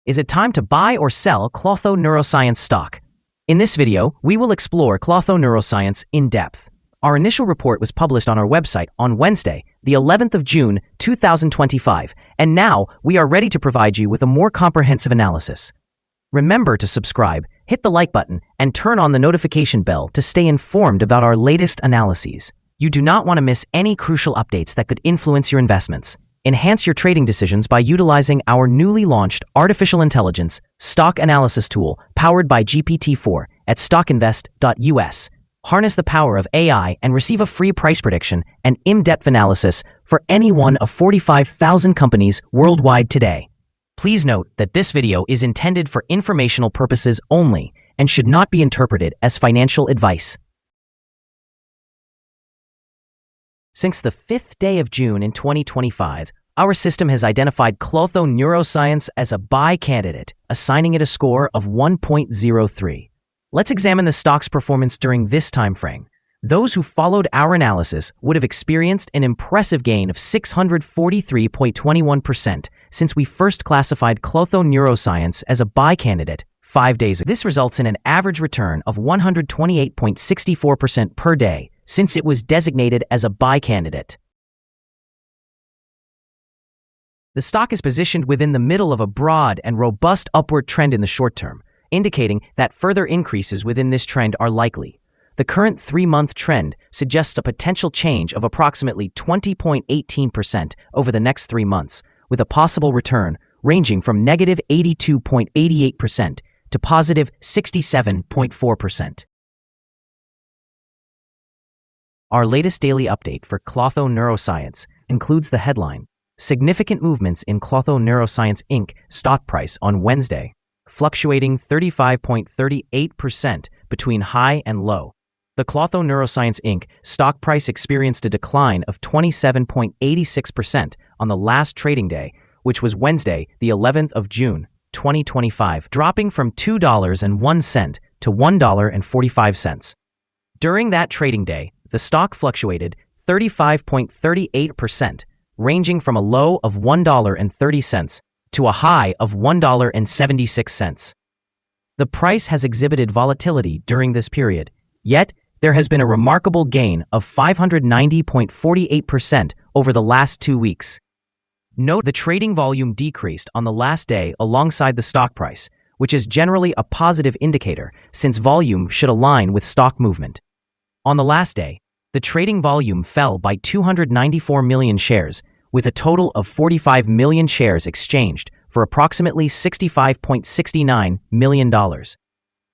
Is it time to buy or sell Klotho Neuroscience stock? In this video, we will explore Klotho Neuroscience in depth. Our initial report was published on our website on Wednesday, the 11th of June, 2025, and now we are ready to provide you with a more comprehensive analysis. Remember to subscribe, hit the like button, and turn on the notification bell to stay informed about our latest analyses. You do not want to miss any crucial updates that could influence your investments. Enhance your trading decisions by utilizing our newly launched artificial intelligence stock analysis tool powered by GPT-4 at StockInvest.us. Harness the power of AI and receive a free price prediction and in-depth analysis for any one of 45,000 companies worldwide today. Please note that this video is intended for informational purposes only and should not be interpreted as financial advice. Since the 5th day of June in 2025, our system has identified Klotho Neuroscience as a buy candidate, assigning it a score of 1.03. Let's examine the stock's performance during this time frame. Those who followed our analysis would have experienced an impressive gain of 643.21% since we first classified Klotho Neuroscience as a buy candidate 5 days ago. This results in an average return of 128.64% per day since it was designated as a buy candidate. The stock is positioned within the middle of a broad and robust upward trend in the short term, indicating that further increases within this trend are likely. The current 3-month trend suggests a potential change of approximately 20.18% over the next 3 months, with a possible return ranging from negative 82.88% to positive 67.4%. Our latest daily update for Klotho Neuroscience includes the headline, Significant Movements in Klotho Neuroscience Inc. stock price on Wednesday, fluctuating 35.38% between high and low. The Klotho Neuroscience Inc. stock price experienced a decline of 27.86% on the last trading day, which was Wednesday, the 11th of June, 2025, dropping from $2.01 to $1.45. During that trading day, the stock fluctuated 35.38%, ranging from a low of $1.30 to a high of $1.76. The price has exhibited volatility during this period, yet there has been a remarkable gain of 590.48% over the last 2 weeks. Note the trading volume decreased on the last day alongside the stock price, which is generally a positive indicator since volume should align with stock movement. On the last day, the trading volume fell by 294 million shares, with a total of 45 million shares exchanged for approximately $65.69 million.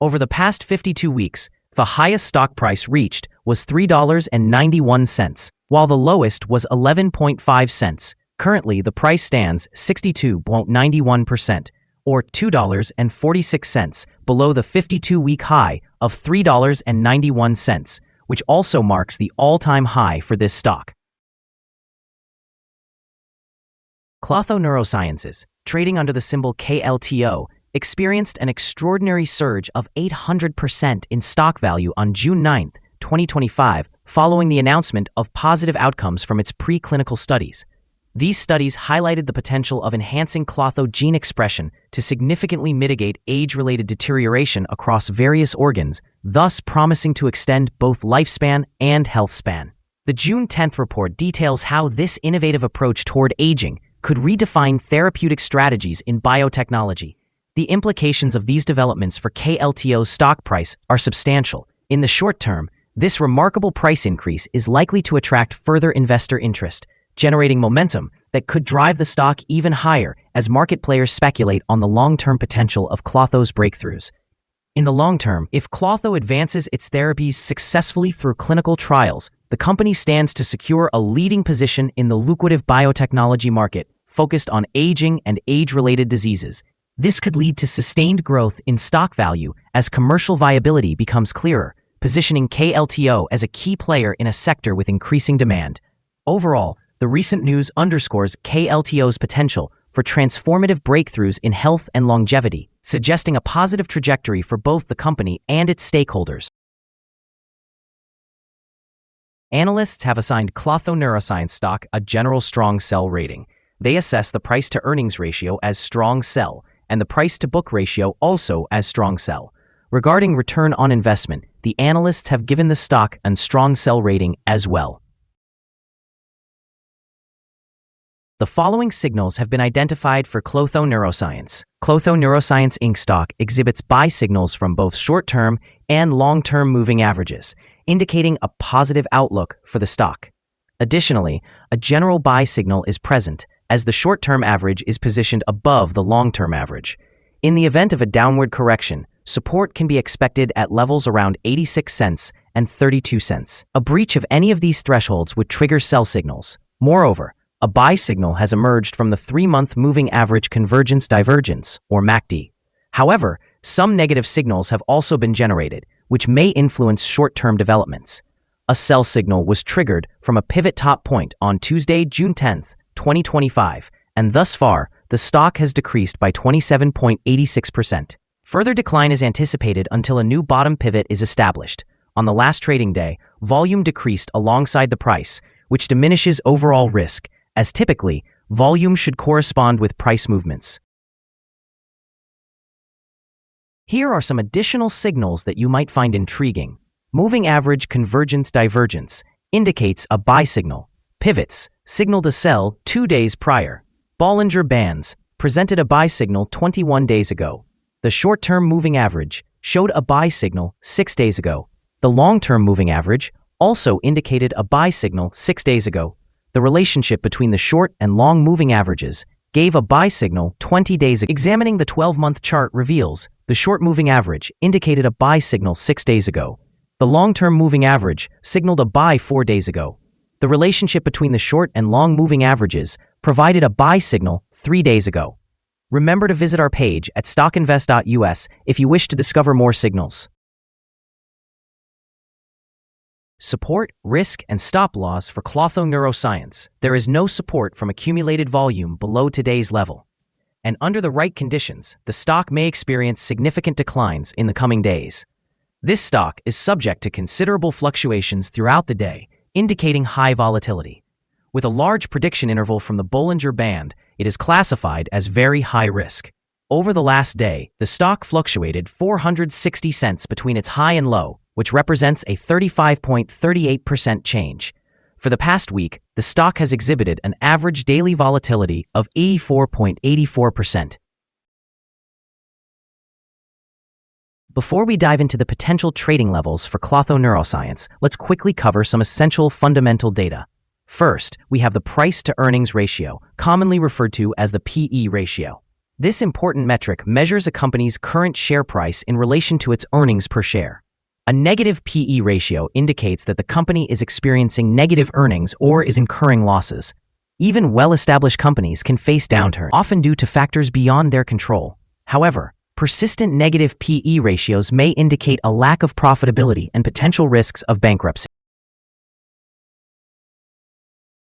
Over the past 52 weeks, the highest stock price reached was $3.91, while the lowest was 11.5 cents. Currently, the price stands 62.91%, or $2.46, below the 52-week high of $3.91, which also marks the all-time high for this stock. Klotho Neurosciences, trading under the symbol KLTO, experienced an extraordinary surge of 800% in stock value on June 9, 2025, following the announcement of positive outcomes from its preclinical studies. These studies highlighted the potential of enhancing Klotho gene expression to significantly mitigate age-related deterioration across various organs, thus promising to extend both lifespan and health span. The June 10th report details how this innovative approach toward aging could redefine therapeutic strategies in biotechnology. The implications of these developments for KLTO's stock price are substantial. In the short term, this remarkable price increase is likely to attract further investor interest, generating momentum that could drive the stock even higher as market players speculate on the long-term potential of Klotho's breakthroughs. In the long term, if Klotho advances its therapies successfully through clinical trials, the company stands to secure a leading position in the lucrative biotechnology market focused on aging and age-related diseases. This could lead to sustained growth in stock value as commercial viability becomes clearer, positioning KLTO as a key player in a sector with increasing demand. Overall, the recent news underscores KLTO's potential for transformative breakthroughs in health and longevity, suggesting a positive trajectory for both the company and its stakeholders. Analysts have assigned Klotho Neuroscience stock a general strong sell rating. They assess the price-to-earnings ratio as strong sell and the price-to-book ratio also as strong sell. Regarding return on investment, the analysts have given the stock a strong sell rating as well. The following signals have been identified for Klotho Neuroscience. Klotho Neuroscience Inc. stock exhibits buy signals from both short-term and long-term moving averages, indicating a positive outlook for the stock. Additionally, a general buy signal is present as the short-term average is positioned above the long-term average. In the event of a downward correction, support can be expected at levels around 86 cents and 32 cents. A breach of any of these thresholds would trigger sell signals. Moreover, a buy signal has emerged from the 3-month moving average convergence divergence, or MACD. However, some negative signals have also been generated, which may influence short-term developments. A sell signal was triggered from a pivot top point on Tuesday, June 10, 2025, and thus far, the stock has decreased by 27.86%. Further decline is anticipated until a new bottom pivot is established. On the last trading day, volume decreased alongside the price, which diminishes overall risk, as typically, volume should correspond with price movements. Here are some additional signals that you might find intriguing. Moving average convergence divergence indicates a buy signal. Pivots signaled a sell 2 days prior. Bollinger Bands presented a buy signal 21 days ago. The short-term moving average showed a buy signal 6 days ago. The long-term moving average also indicated a buy signal 6 days ago. The relationship between the short and long moving averages gave a buy signal 20 days ago. Examining the 12-month chart reveals the short moving average indicated a buy signal 6 days ago. The long-term moving average signaled a buy 4 days ago. The relationship between the short and long moving averages provided a buy signal 3 days ago. Remember to visit our page at StockInvest.us if you wish to discover more signals. Support, risk, and stop loss for Klotho Neuroscience. There is no support from accumulated volume below today's level. And under the right conditions, the stock may experience significant declines in the coming days. This stock is subject to considerable fluctuations throughout the day, indicating high volatility. With a large prediction interval from the Bollinger Band, it is classified as very high risk. Over the last day, the stock fluctuated 460 cents between its high and low, which represents a 35.38% change. For the past week, the stock has exhibited an average daily volatility of 84.84%. Before we dive into the potential trading levels for Klotho Neuroscience, let's quickly cover some essential fundamental data. First, we have the price-to-earnings ratio, commonly referred to as the PE ratio. This important metric measures a company's current share price in relation to its earnings per share. A negative PE ratio indicates that the company is experiencing negative earnings or is incurring losses. Even well-established companies can face downturn, often due to factors beyond their control. However, persistent negative PE ratios may indicate a lack of profitability and potential risks of bankruptcy.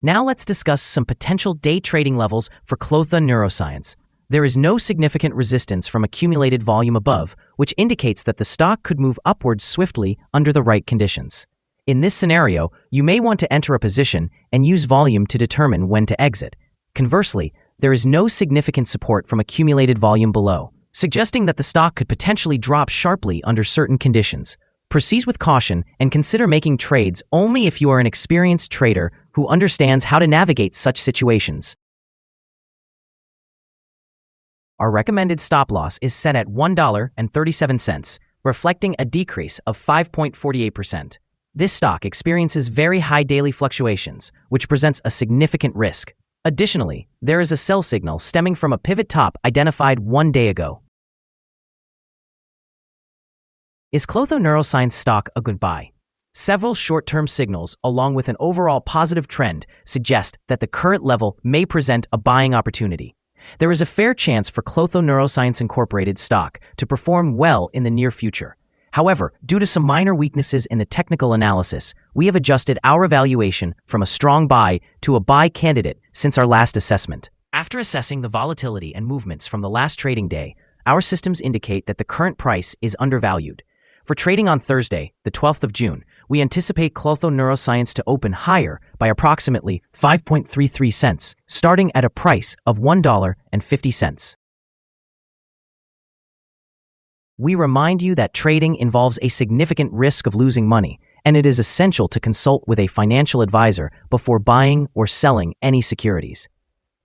Now let's discuss some potential day trading levels for Klotho Neuroscience. There is no significant resistance from accumulated volume above, which indicates that the stock could move upwards swiftly under the right conditions. In this scenario, you may want to enter a position and use volume to determine when to exit. Conversely, there is no significant support from accumulated volume below, suggesting that the stock could potentially drop sharply under certain conditions. Proceed with caution and consider making trades only if you are an experienced trader who understands how to navigate such situations. Our recommended stop loss is set at $1.37, reflecting a decrease of 5.48%. This stock experiences very high daily fluctuations, which presents a significant risk. Additionally, there is a sell signal stemming from a pivot top identified 1 day ago. Is Klotho Neuroscience stock a good buy? Several short-term signals, along with an overall positive trend, suggest that the current level may present a buying opportunity. There is a fair chance for Klotho Neuroscience Incorporated stock to perform well in the near future. However, due to some minor weaknesses in the technical analysis, we have adjusted our evaluation from a strong buy to a buy candidate since our last assessment. After assessing the volatility and movements from the last trading day, our systems indicate that the current price is undervalued. For trading on Thursday, the 12th of June, we anticipate Klotho Neuroscience to open higher by approximately 5.33 cents, starting at a price of $1.50. We remind you that trading involves a significant risk of losing money, and it is essential to consult with a financial advisor before buying or selling any securities.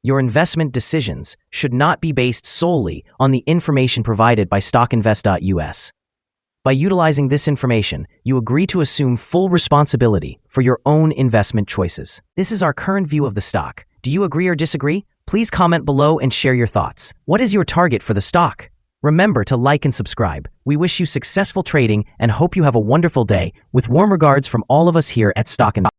Your investment decisions should not be based solely on the information provided by StockInvest.us. By utilizing this information, you agree to assume full responsibility for your own investment choices. This is our current view of the stock. Do you agree or disagree? Please comment below and share your thoughts. What is your target for the stock? Remember to like and subscribe. We wish you successful trading and hope you have a wonderful day. With warm regards from all of us here at StockInvest.